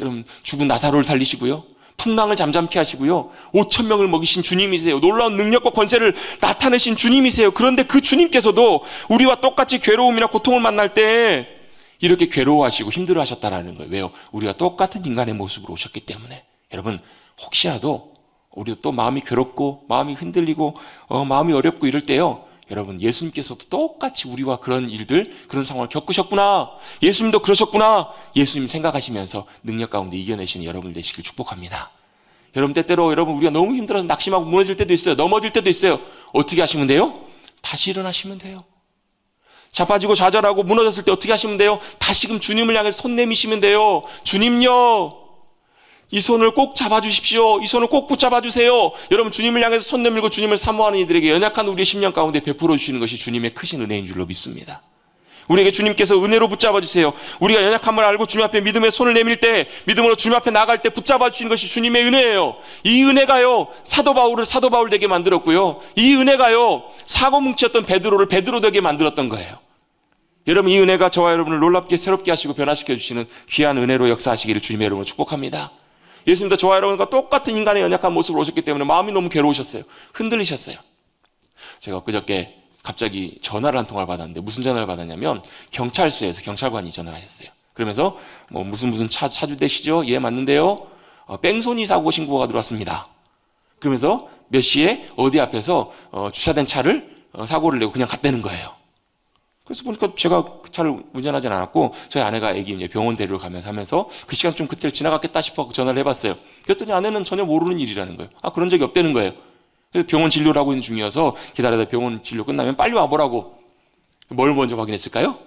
여러분 죽은 나사로를 살리시고요. 풍랑을 잠잠케 하시고요. 5,000명을 먹이신 주님이세요. 놀라운 능력과 권세를 나타내신 주님이세요. 그런데 그 주님께서도 우리와 똑같이 괴로움이나 고통을 만날 때 이렇게 괴로워하시고 힘들어하셨다라는 거예요. 왜요? 우리가 똑같은 인간의 모습으로 오셨기 때문에. 여러분 혹시라도 우리도 또 마음이 괴롭고 마음이 흔들리고 마음이 어렵고 이럴 때요. 여러분 예수님께서도 똑같이 우리와 그런 일들 그런 상황을 겪으셨구나. 예수님도 그러셨구나. 예수님 생각하시면서 능력 가운데 이겨내시는 여러분 되시길 축복합니다. 여러분 때때로 여러분 우리가 너무 힘들어서 낙심하고 무너질 때도 있어요. 넘어질 때도 있어요. 어떻게 하시면 돼요? 다시 일어나시면 돼요. 자빠지고 좌절하고 무너졌을 때 어떻게 하시면 돼요? 다시금 주님을 향해서 손 내미시면 돼요. 주님요 이 손을 꼭 잡아주십시오. 이 손을 꼭 붙잡아주세요. 여러분 주님을 향해서 손 내밀고 주님을 사모하는 이들에게 연약한 우리의 심령 가운데 베풀어 주시는 것이 주님의 크신 은혜인 줄로 믿습니다. 우리에게 주님께서 은혜로 붙잡아주세요. 우리가 연약함을 알고 주님 앞에 믿음의 손을 내밀 때 믿음으로 주님 앞에 나갈 때 붙잡아주시는 것이 주님의 은혜예요. 이 은혜가요 사도 바울을 사도 바울 되게 만들었고요. 이 은혜가요 사고뭉치였던 베드로를 베드로 되게 만들었던 거예요. 여러분 이 은혜가 저와 여러분을 놀랍게 새롭게 하시고 변화시켜 주시는 귀한 은혜로 역사하시기를 주님의 이름으로 축복합니다. 예수님도 저와 여러분과 똑같은 인간의 연약한 모습으로 오셨기 때문에 마음이 너무 괴로우셨어요. 흔들리셨어요. 제가 엊그저께 갑자기 전화를 한 통화를 받았는데 무슨 전화를 받았냐면 경찰서에서 경찰관이 전화를 하셨어요. 그러면서 뭐 무슨 차주되시죠? 예, 맞는데요. 뺑소니 사고 신고가 들어왔습니다. 그러면서 몇 시에 어디 앞에서 주차된 차를 사고를 내고 그냥 갔다는 거예요. 그래서 보니까 제가 그 차를 운전하진 않았고 저희 아내가 아기 이제 병원 데리러 가면서 하면서 그 시간 좀 그때를 지나갔겠다 싶어 전화를 해봤어요. 그랬더니 아내는 전혀 모르는 일이라는 거예요. 그런 적이 없다는 거예요. 그래서 병원 진료를 하고 있는 중이어서 기다리다 병원 진료 끝나면 빨리 와보라고. 뭘 먼저 확인했을까요?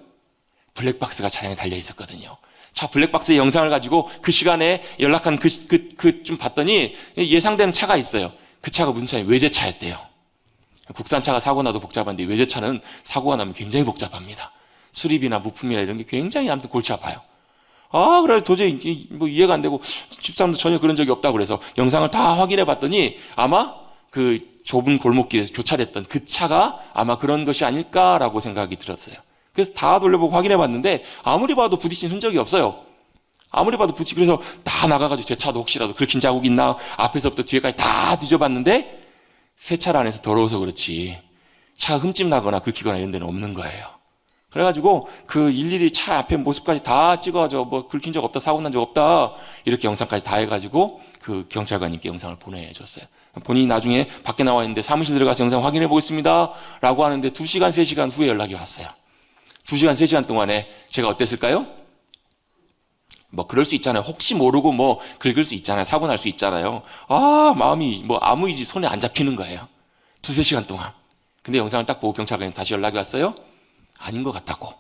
블랙박스가 차량에 달려 있었거든요. 차 블랙박스의 영상을 가지고 그 시간에 연락한 좀 봤더니 예상되는 차가 있어요. 그 차가 무슨 차예요? 외제차였대요. 국산차가 사고 나도 복잡한데 외제차는 사고가 나면 굉장히 복잡합니다. 수리비나 부품이나 이런 게 굉장히 아무튼 골치 아파요. 그래 도저히 뭐 이해가 안 되고 집사람도 전혀 그런 적이 없다고 그래서 영상을 다 확인해 봤더니 아마 그 좁은 골목길에서 교차됐던 그 차가 아마 그런 것이 아닐까라고 생각이 들었어요. 그래서 다 돌려보고 확인해 봤는데 아무리 봐도 부딪힌 흔적이 없어요. 아무리 봐도 그래서 다 나가가지고 제 차도 혹시라도 긁힌 자국 있나 앞에서부터 뒤에까지 다 뒤져봤는데 새 차를 안에서 더러워서 그렇지 차 흠집 나거나 긁히거나 이런 데는 없는 거예요. 그래가지고 그 일일이 차 앞에 모습까지 다 찍어가지고 뭐 긁힌 적 없다, 사고 난 적 없다 이렇게 영상까지 다 해가지고 그 경찰관님께 영상을 보내줬어요. 본인이 나중에 밖에 나와 있는데 사무실 들어가서 영상 확인해 보겠습니다 라고 하는데 2시간, 3시간 후에 연락이 왔어요. 2시간, 3시간 동안에 제가 어땠을까요? 뭐 그럴 수 있잖아요. 혹시 모르고 뭐 긁을 수 있잖아요. 사고 날 수 있잖아요. 마음이 뭐 아무 일이 손에 안 잡히는 거예요. 2-3시간 동안. 근데 영상을 딱 보고 경찰관이 다시 연락이 왔어요. 아닌 것 같다고.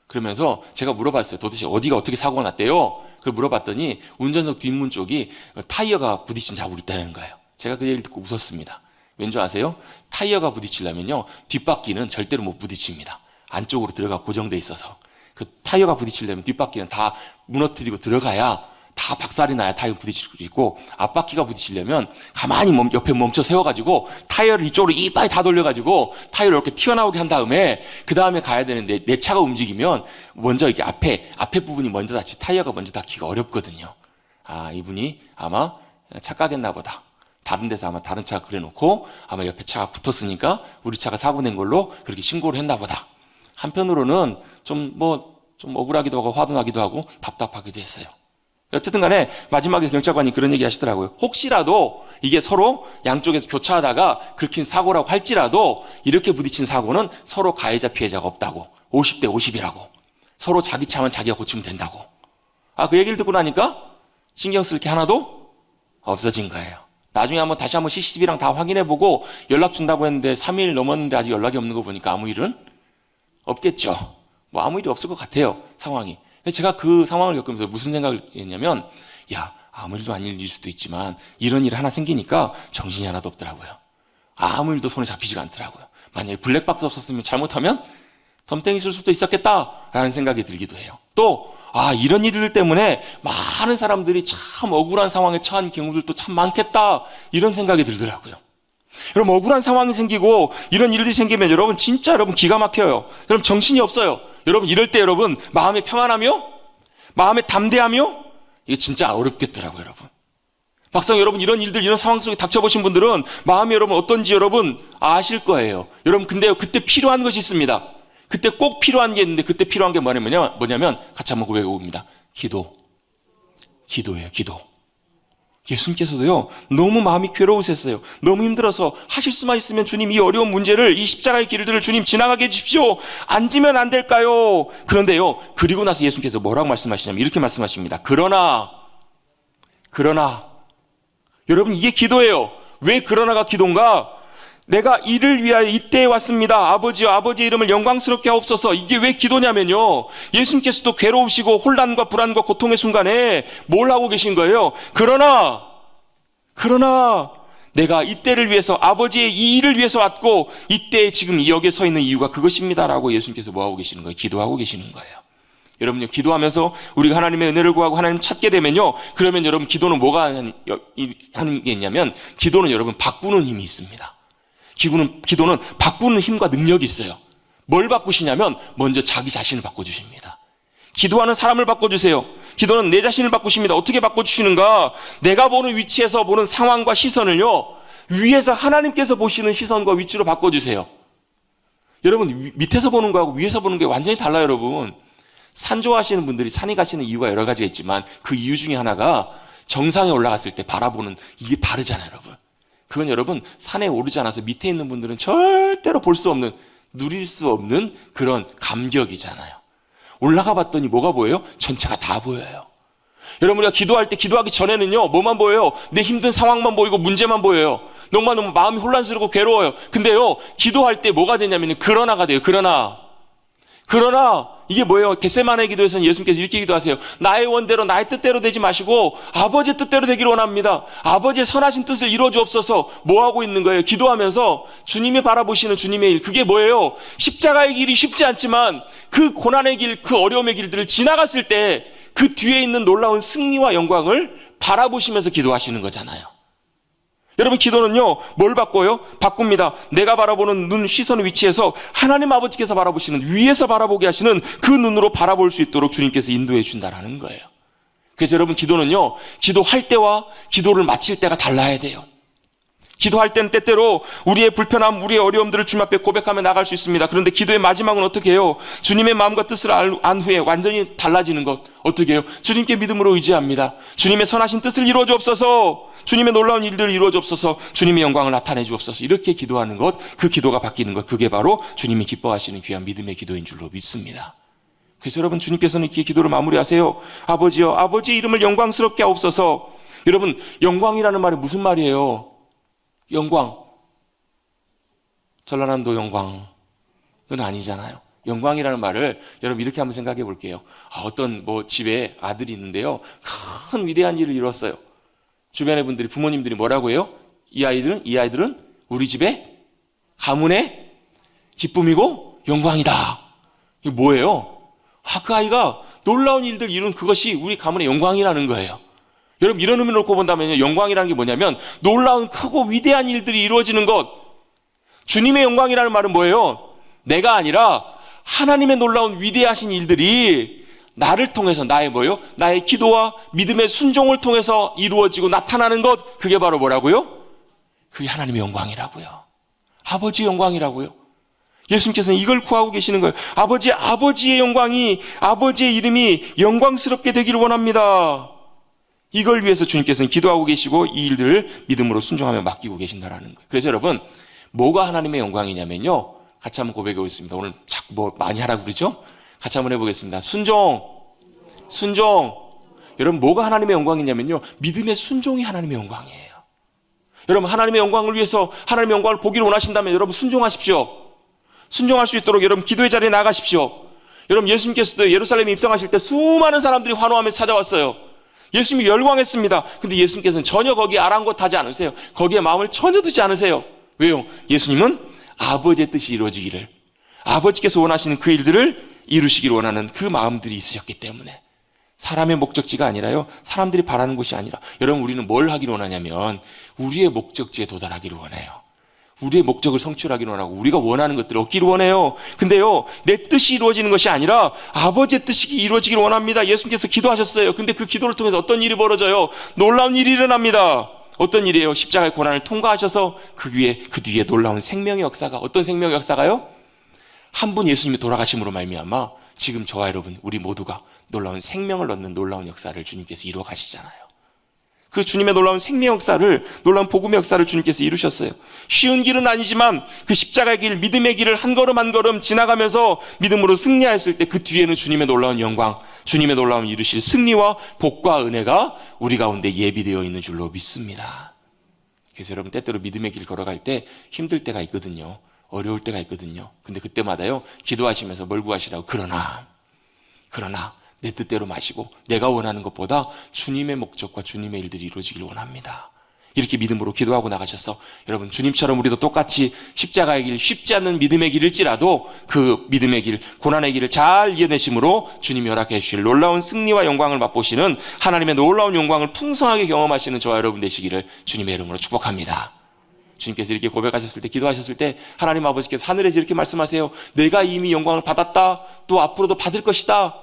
그러면서 제가 물어봤어요. 도대체 어디가 어떻게 사고가 났대요? 그걸 물어봤더니 운전석 뒷문 쪽이 타이어가 부딪힌 자국이 있다는 거예요. 제가 그 얘기를 듣고 웃었습니다. 왠지 아세요? 타이어가 부딪히려면요 뒷바퀴는 절대로 못 부딪힙니다. 안쪽으로 들어가 고정돼 있어서 그 타이어가 부딪히려면 뒷바퀴는 다 무너뜨리고 들어가야 다 박살이 나야 타이어 부딪힐 수 있고 앞바퀴가 부딪히려면 가만히 옆에 멈춰 세워가지고 타이어를 이쪽으로 이빨 다 돌려가지고 타이어를 이렇게 튀어나오게 한 다음에 그 다음에 가야 되는데 내 차가 움직이면 먼저 이게 앞에 부분이 먼저 닿지 타이어가 먼저 닿기가 어렵거든요. 이분이 아마 착각했나 보다. 다른 데서 아마 다른 차가 그래놓고 아마 옆에 차가 붙었으니까 우리 차가 사고 낸 걸로 그렇게 신고를 했나 보다. 한편으로는 좀 억울하기도 하고 화도 나기도 하고 답답하기도 했어요. 어쨌든 간에 마지막에 경찰관이 그런 얘기 하시더라고요. 혹시라도 이게 서로 양쪽에서 교차하다가 긁힌 사고라고 할지라도 이렇게 부딪힌 사고는 서로 가해자 피해자가 없다고. 50대 50이라고. 서로 자기 차만 자기가 고치면 된다고. 그 얘기를 듣고 나니까 신경 쓸 게 하나도 없어진 거예요. 나중에 다시 한번 CCTV랑 다 확인해보고 연락 준다고 했는데 3일 넘었는데 아직 연락이 없는 거 보니까 아무 일은 없겠죠. 뭐 아무 일이 없을 것 같아요. 상황이. 제가 그 상황을 겪으면서 무슨 생각을 했냐면 아무 일도 아닐 일일 수도 있지만 이런 일 하나 생기니까 정신이 하나도 없더라고요. 아무 일도 손에 잡히지가 않더라고요. 만약에 블랙박스 없었으면 잘못하면 덤땡이 쓸 수도 있었겠다라는 생각이 들기도 해요. 또 이런 일들 때문에 많은 사람들이 참 억울한 상황에 처한 경우들도 참 많겠다 이런 생각이 들더라고요. 여러분 억울한 상황이 생기고 이런 일들이 생기면 여러분 진짜 여러분 기가 막혀요. 여러분 정신이 없어요. 여러분 이럴 때 여러분 마음에 평안하며 마음에 담대하며 이게 진짜 어렵겠더라고요. 여러분 막상 여러분 이런 일들 이런 상황 속에 닥쳐보신 분들은 마음이 여러분 어떤지 여러분 아실 거예요. 여러분 근데 그때 필요한 것이 있습니다. 그때 꼭 필요한 게 있는데 그때 필요한 게 뭐냐면 같이 한번 고백해봅니다. 기도예요. 기도. 예수님께서도요 너무 마음이 괴로우셨어요. 너무 힘들어서 하실 수만 있으면 주님 이 어려운 문제를 이 십자가의 길들을 주님 지나가게 해주십시오. 앉으면 안 될까요? 그런데요 그리고 나서 예수님께서 뭐라고 말씀하시냐면 이렇게 말씀하십니다. 그러나 여러분 이게 기도예요. 왜 그러나가 기도인가? 내가 이를 위하여 이때에 왔습니다. 아버지여 아버지의 이름을 영광스럽게 하옵소서. 이게 왜 기도냐면요 예수님께서도 괴로우시고 혼란과 불안과 고통의 순간에 뭘 하고 계신 거예요? 그러나 내가 이때를 위해서 아버지의 이 일을 위해서 왔고 이때에 지금 이 역에 서 있는 이유가 그것입니다라고 예수님께서 뭐 하고 계시는 거예요? 기도하고 계시는 거예요. 여러분요 기도하면서 우리가 하나님의 은혜를 구하고 하나님 찾게 되면요 그러면 여러분 기도는 뭐가 하는 게 있냐면 기도는 여러분 바꾸는 힘이 있습니다. 기도는 바꾸는 힘과 능력이 있어요. 뭘 바꾸시냐면 먼저 자기 자신을 바꿔주십니다. 기도하는 사람을 바꿔주세요. 기도는 내 자신을 바꾸십니다. 어떻게 바꿔주시는가? 내가 보는 위치에서 보는 상황과 시선을요 위에서 하나님께서 보시는 시선과 위치로 바꿔주세요. 여러분, 밑에서 보는 거하고 위에서 보는 게 완전히 달라요, 여러분. 산 좋아하시는 분들이 산에 가시는 이유가 여러 가지가 있지만 그 이유 중에 하나가 정상에 올라갔을 때 바라보는 이게 다르잖아요, 여러분. 그건 여러분, 산에 오르지 않아서 밑에 있는 분들은 절대로 볼 수 없는, 누릴 수 없는 그런 감격이잖아요. 올라가 봤더니 뭐가 보여요? 전체가 다 보여요. 여러분, 우리가 기도할 때 기도하기 전에는요, 뭐만 보여요? 내 힘든 상황만 보이고 문제만 보여요. 너무 마음이 혼란스럽고 괴로워요. 근데요, 기도할 때 뭐가 되냐면 그러나가 돼요. 그러나 이게 뭐예요? 겟세마네 기도에서는 예수님께서 이렇게 기도하세요. 나의 원대로 나의 뜻대로 되지 마시고 아버지의 뜻대로 되기를 원합니다. 아버지의 선하신 뜻을 이루어 주옵소서. 뭐 하고 있는 거예요? 기도하면서 주님이 바라보시는 주님의 일, 그게 뭐예요? 십자가의 길이 쉽지 않지만 그 고난의 길, 그 어려움의 길들을 지나갔을 때 그 뒤에 있는 놀라운 승리와 영광을 바라보시면서 기도하시는 거잖아요. 여러분, 기도는요, 뭘 바꿔요? 바꿉니다. 내가 바라보는 눈, 시선의 위치에서 하나님 아버지께서 바라보시는, 위에서 바라보게 하시는 그 눈으로 바라볼 수 있도록 주님께서 인도해 준다라는 거예요. 그래서 여러분, 기도는요, 기도할 때와 기도를 마칠 때가 달라야 돼요. 기도할 때는 때때로 우리의 불편함, 우리의 어려움들을 주님 앞에 고백하며 나갈 수 있습니다. 그런데 기도의 마지막은 어떻게 해요? 주님의 마음과 뜻을 안 후에 완전히 달라지는 것. 어떻게 해요? 주님께 믿음으로 의지합니다. 주님의 선하신 뜻을 이루어 주옵소서. 주님의 놀라운 일들을 이루어 주옵소서. 주님의 영광을 나타내 주옵소서. 이렇게 기도하는 것, 그 기도가 바뀌는 것, 그게 바로 주님이 기뻐하시는 귀한 믿음의 기도인 줄로 믿습니다. 그래서 여러분, 주님께서는 이렇게 기도를 마무리하세요. 아버지여, 아버지의 이름을 영광스럽게 하옵소서. 여러분, 영광이라는 말이 무슨 말이에요? 영광, 전라남도 영광은 아니잖아요. 영광이라는 말을 여러분 이렇게 한번 생각해 볼게요. 어떤 집에 아들이 있는데요, 큰 위대한 일을 이뤘어요. 주변의 분들이, 부모님들이 뭐라고 해요? 이 아이들은 우리 집의 가문의 기쁨이고 영광이다. 이게 뭐예요? 그 아이가 놀라운 일들 이룬 그것이 우리 가문의 영광이라는 거예요. 여러분, 이런 의미를 놓고 본다면요, 영광이라는 게 뭐냐면 놀라운 크고 위대한 일들이 이루어지는 것. 주님의 영광이라는 말은 뭐예요? 내가 아니라 하나님의 놀라운 위대하신 일들이 나를 통해서, 나의 기도와 믿음의 순종을 통해서 이루어지고 나타나는 것. 그게 바로 뭐라고요? 그게 하나님의 영광이라고요. 아버지의 영광이라고요. 예수님께서는 이걸 구하고 계시는 거예요. 아버지의 영광이, 아버지의 이름이 영광스럽게 되기를 원합니다. 이걸 위해서 주님께서는 기도하고 계시고 이 일들을 믿음으로 순종하며 맡기고 계신다라는 거예요. 그래서 여러분, 뭐가 하나님의 영광이냐면요, 같이 한번 고백해 보겠습니다. 오늘 자꾸 많이 하라고 그러죠? 같이 한번 해보겠습니다. 순종. 여러분, 뭐가 하나님의 영광이냐면요, 믿음의 순종이 하나님의 영광이에요. 여러분, 하나님의 영광을 위해서 하나님의 영광을 보기를 원하신다면 여러분 순종하십시오. 순종할 수 있도록 여러분 기도의 자리에 나가십시오. 여러분, 예수님께서도 예루살렘에 입성하실 때 수많은 사람들이 환호하면서 찾아왔어요. 예수님이 열광했습니다. 근데 예수님께서는 전혀 거기에 아랑곳하지 않으세요. 거기에 마음을 전혀 두지 않으세요. 왜요? 예수님은 아버지의 뜻이 이루어지기를, 아버지께서 원하시는 그 일들을 이루시기를 원하는 그 마음들이 있으셨기 때문에, 사람의 목적지가 아니라요, 사람들이 바라는 것이 아니라, 여러분, 우리는 뭘 하기를 원하냐면 우리의 목적지에 도달하기를 원해요. 우리의 목적을 성취하기를 원하고 우리가 원하는 것들을 얻기를 원해요. 근데요, 내 뜻이 이루어지는 것이 아니라 아버지의 뜻이 이루어지기를 원합니다. 예수님께서 기도하셨어요. 근데 그 기도를 통해서 어떤 일이 벌어져요? 놀라운 일이 일어납니다. 어떤 일이에요? 십자가의 고난을 통과하셔서 그 뒤에 놀라운 생명의 역사가, 어떤 생명의 역사가요? 한 분 예수님이 돌아가심으로 말미암아 지금 저와 여러분, 우리 모두가 놀라운 생명을 얻는 놀라운 역사를 주님께서 이루어 가시잖아요. 그 주님의 놀라운 생명 역사를, 놀라운 복음의 역사를 주님께서 이루셨어요. 쉬운 길은 아니지만 그 십자가의 길, 믿음의 길을 한 걸음 한 걸음 지나가면서 믿음으로 승리하였을 때 그 뒤에는 주님의 놀라운 영광, 주님의 놀라운 이루실 승리와 복과 은혜가 우리 가운데 예비되어 있는 줄로 믿습니다. 그래서 여러분, 때때로 믿음의 길 걸어갈 때 힘들 때가 있거든요. 어려울 때가 있거든요. 근데 그때마다요, 기도하시면서 뭘 구하시라고? 그러나 내 뜻대로 마시고 내가 원하는 것보다 주님의 목적과 주님의 일들이 이루어지길 원합니다. 이렇게 믿음으로 기도하고 나가셔서 여러분, 주님처럼 우리도 똑같이 십자가의 길, 쉽지 않는 믿음의 길일지라도 그 믿음의 길, 고난의 길을 잘 이겨내심으로 주님이 허락해 주실 놀라운 승리와 영광을 맛보시는, 하나님의 놀라운 영광을 풍성하게 경험하시는 저와 여러분 되시기를 주님의 이름으로 축복합니다. 주님께서 이렇게 고백하셨을 때, 기도하셨을 때 하나님 아버지께서 하늘에서 이렇게 말씀하세요. 내가 이미 영광을 받았다, 또 앞으로도 받을 것이다.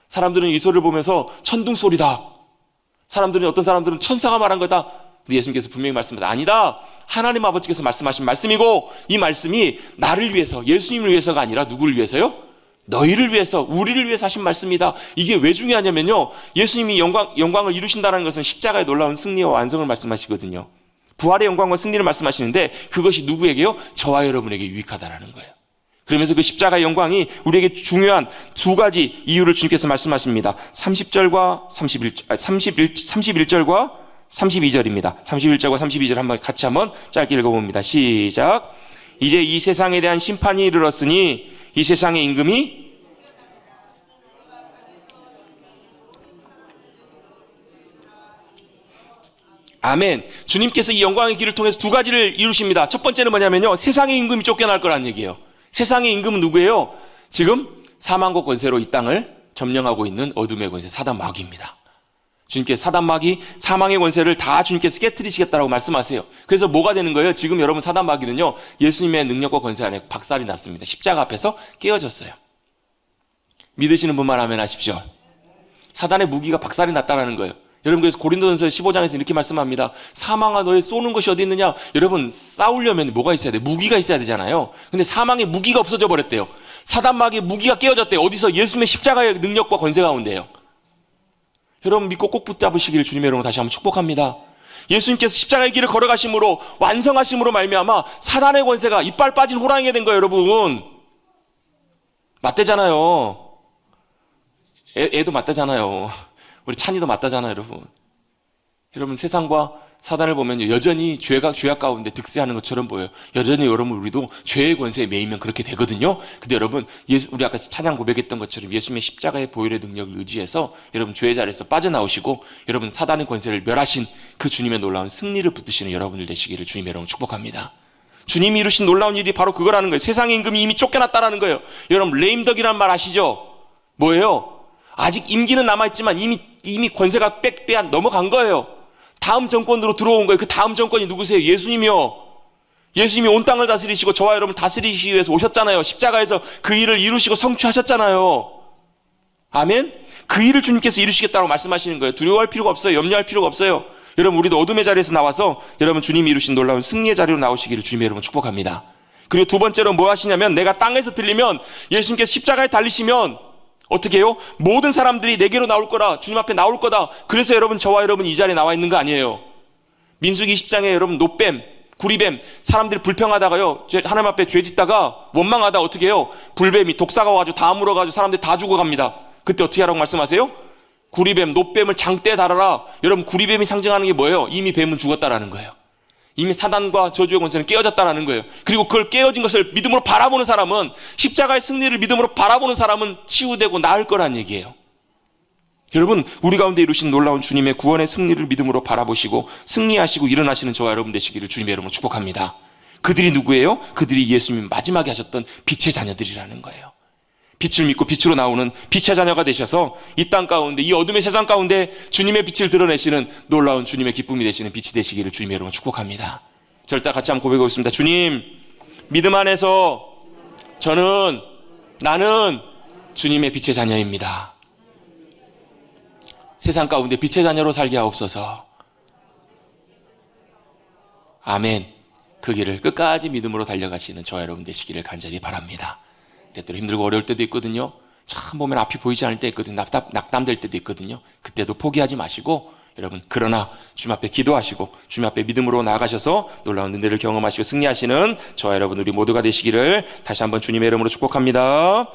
사람들은 이 소리를 보면서 천둥 소리다, 어떤 사람들은 천사가 말한 거다, 근데 예수님께서 분명히 말씀하셨다. 아니다. 하나님 아버지께서 말씀하신 말씀이고 이 말씀이 나를 위해서, 예수님을 위해서가 아니라 누구를 위해서요? 너희를 위해서, 우리를 위해서 하신 말씀이다. 이게 왜 중요하냐면요, 예수님이 영광을 이루신다는 것은 십자가의 놀라운 승리와 완성을 말씀하시거든요. 부활의 영광과 승리를 말씀하시는데 그것이 누구에게요? 저와 여러분에게 유익하다라는 거예요. 그러면서 그 십자가의 영광이 우리에게 중요한 두 가지 이유를 주님께서 말씀하십니다. 30절과 31절과 32절입니다. 31절과 32절 같이 한번 짧게 읽어봅니다. 시작. 이제 이 세상에 대한 심판이 이르렀으니 이 세상의 임금이 아멘. 주님께서 이 영광의 길을 통해서 두 가지를 이루십니다. 첫 번째는 뭐냐면요, 세상의 임금이 쫓겨날 거라는 얘기예요. 세상의 임금은 누구예요? 지금 사망과 권세로 이 땅을 점령하고 있는 어둠의 권세, 사단 마귀입니다. 주님께서 사단 마귀, 사망의 권세를 다 주님께서 깨트리시겠다라고 말씀하세요. 그래서 뭐가 되는 거예요? 지금 여러분 사단 마귀는요, 예수님의 능력과 권세 안에 박살이 났습니다. 십자가 앞에서 깨어졌어요. 믿으시는 분만 아멘 하십시오. 사단의 무기가 박살이 났다는 거예요. 여러분, 그래서 고린도전서 15장에서 이렇게 말씀합니다. 사망아 너의 쏘는 것이 어디 있느냐? 여러분, 싸우려면 뭐가 있어야 돼? 무기가 있어야 되잖아요. 근데 사망의 무기가 없어져 버렸대요. 사단 마귀의 무기가 깨어졌대요. 어디서? 예수님의 십자가의 능력과 권세 가운데요. 여러분, 믿고 꼭 붙잡으시기를 주님의 이름으로 다시 한번 축복합니다. 예수님께서 십자가의 길을 걸어가심으로, 완성하심으로 말미암아 사단의 권세가 이빨 빠진 호랑이가 된 거예요. 여러분, 맞대잖아요. 애도 맞대잖아요. 우리 찬이도 맞다잖아요. 여러분 세상과 사단을 보면 여전히 죄악 가운데 득세하는 것처럼 보여요. 여전히 여러분 우리도 죄의 권세에 매이면 그렇게 되거든요. 근데 여러분, 우리 아까 찬양 고백했던 것처럼 예수님의 십자가의 보혈의 능력을 의지해서 여러분 죄의 자리에서 빠져나오시고 여러분 사단의 권세를 멸하신 그 주님의 놀라운 승리를 붙드시는 여러분들 되시기를 주님의 이름으로 축복합니다. 주님이 이루신 놀라운 일이 바로 그거라는 거예요. 세상의 임금이 이미 쫓겨났다라는 거예요. 여러분, 레임덕이란 말 아시죠? 뭐예요? 아직 임기는 남아있지만 이미 권세가 넘어간 거예요. 다음 정권으로 들어온 거예요. 그 다음 정권이 누구세요? 예수님이요. 예수님이 온 땅을 다스리시고 저와 여러분 다스리시기 위해서 오셨잖아요. 십자가에서 그 일을 이루시고 성취하셨잖아요. 아멘? 그 일을 주님께서 이루시겠다고 말씀하시는 거예요. 두려워할 필요가 없어요. 염려할 필요가 없어요. 여러분, 우리도 어둠의 자리에서 나와서 여러분 주님이 이루신 놀라운 승리의 자리로 나오시기를 주님의 여러분 축복합니다. 그리고 두 번째로 뭐 하시냐면, 내가 땅에서 들리면 예수님께서 십자가에 달리시면 어떻게 해요? 모든 사람들이 내게로 나올 거라, 주님 앞에 나올 거다. 그래서 여러분, 저와 여러분 이 자리에 나와 있는 거 아니에요. 민수기 10장에 여러분 노뱀, 구리뱀, 사람들이 불평하다가요, 하나님 앞에 죄 짓다가 원망하다 어떻게 해요? 불뱀이, 독사가 와가지고 다 물어가지고 사람들이 다 죽어갑니다. 그때 어떻게 하라고 말씀하세요? 구리뱀, 노뱀을 장대에 달아라. 여러분, 구리뱀이 상징하는 게 뭐예요? 이미 뱀은 죽었다라는 거예요. 이미 사단과 저주의 권세는 깨어졌다라는 거예요. 그리고 그걸 깨어진 것을 믿음으로 바라보는 사람은, 십자가의 승리를 믿음으로 바라보는 사람은 치유되고 나을 거란 얘기예요. 여러분, 우리 가운데 이루신 놀라운 주님의 구원의 승리를 믿음으로 바라보시고 승리하시고 일어나시는 저와 여러분 되시기를 주님의 이름으로 축복합니다. 그들이 누구예요? 그들이 예수님 마지막에 하셨던 빛의 자녀들이라는 거예요. 빛을 믿고 빛으로 나오는 빛의 자녀가 되셔서 이 땅 가운데, 이 어둠의 세상 가운데 주님의 빛을 드러내시는 놀라운 주님의 기쁨이 되시는 빛이 되시기를 주님의 이름으로 축복합니다. 절대 같이 한번 고백하겠습니다. 주님, 믿음 안에서 나는 주님의 빛의 자녀입니다. 세상 가운데 빛의 자녀로 살게 하옵소서. 아멘. 그 길을 끝까지 믿음으로 달려가시는 저와 여러분 되시기를 간절히 바랍니다. 때때로 힘들고 어려울 때도 있거든요. 참 보면 앞이 보이지 않을 때 있거든요. 낙담될 때도 있거든요. 그때도 포기하지 마시고 여러분, 그러나 주님 앞에 기도하시고 주님 앞에 믿음으로 나아가셔서 놀라운 은혜를 경험하시고 승리하시는 저와 여러분 우리 모두가 되시기를 다시 한번 주님의 이름으로 축복합니다.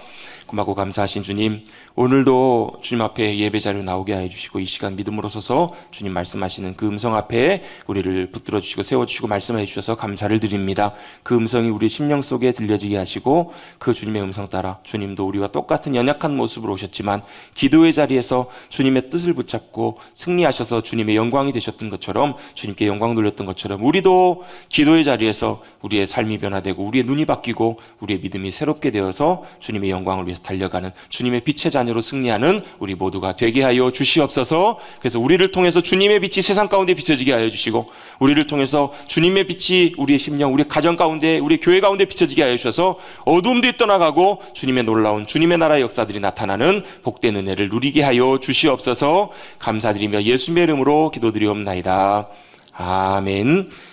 고맙고 감사하신 주님, 오늘도 주님 앞에 예배 자리로 나오게 하여 주시고 이 시간 믿음으로 서서 주님 말씀하시는 그 음성 앞에 우리를 붙들어 주시고 세워주시고 말씀해 주셔서 감사를 드립니다. 그 음성이 우리 심령 속에 들려지게 하시고 그 주님의 음성 따라 주님도 우리와 똑같은 연약한 모습으로 오셨지만 기도의 자리에서 주님의 뜻을 붙잡고 승리하셔서 주님의 영광이 되셨던 것처럼, 주님께 영광 돌렸던 것처럼 우리도 기도의 자리에서 우리의 삶이 변화되고 우리의 눈이 바뀌고 우리의 믿음이 새롭게 되어서 주님의 영광을 위해서 달려가는 주님의 빛의 자녀로 승리하는 우리 모두가 되게 하여 주시옵소서. 그래서 우리를 통해서 주님의 빛이 세상 가운데 비춰지게 하여 주시고, 우리를 통해서 주님의 빛이 우리의 심령, 우리 가정 가운데, 우리 교회 가운데 비춰지게 하여 주셔서 어둠들이 떠나가고 주님의 놀라운 주님의 나라의 역사들이 나타나는 복된 은혜를 누리게 하여 주시옵소서. 감사드리며 예수님의 이름으로 기도드리옵나이다. 아멘.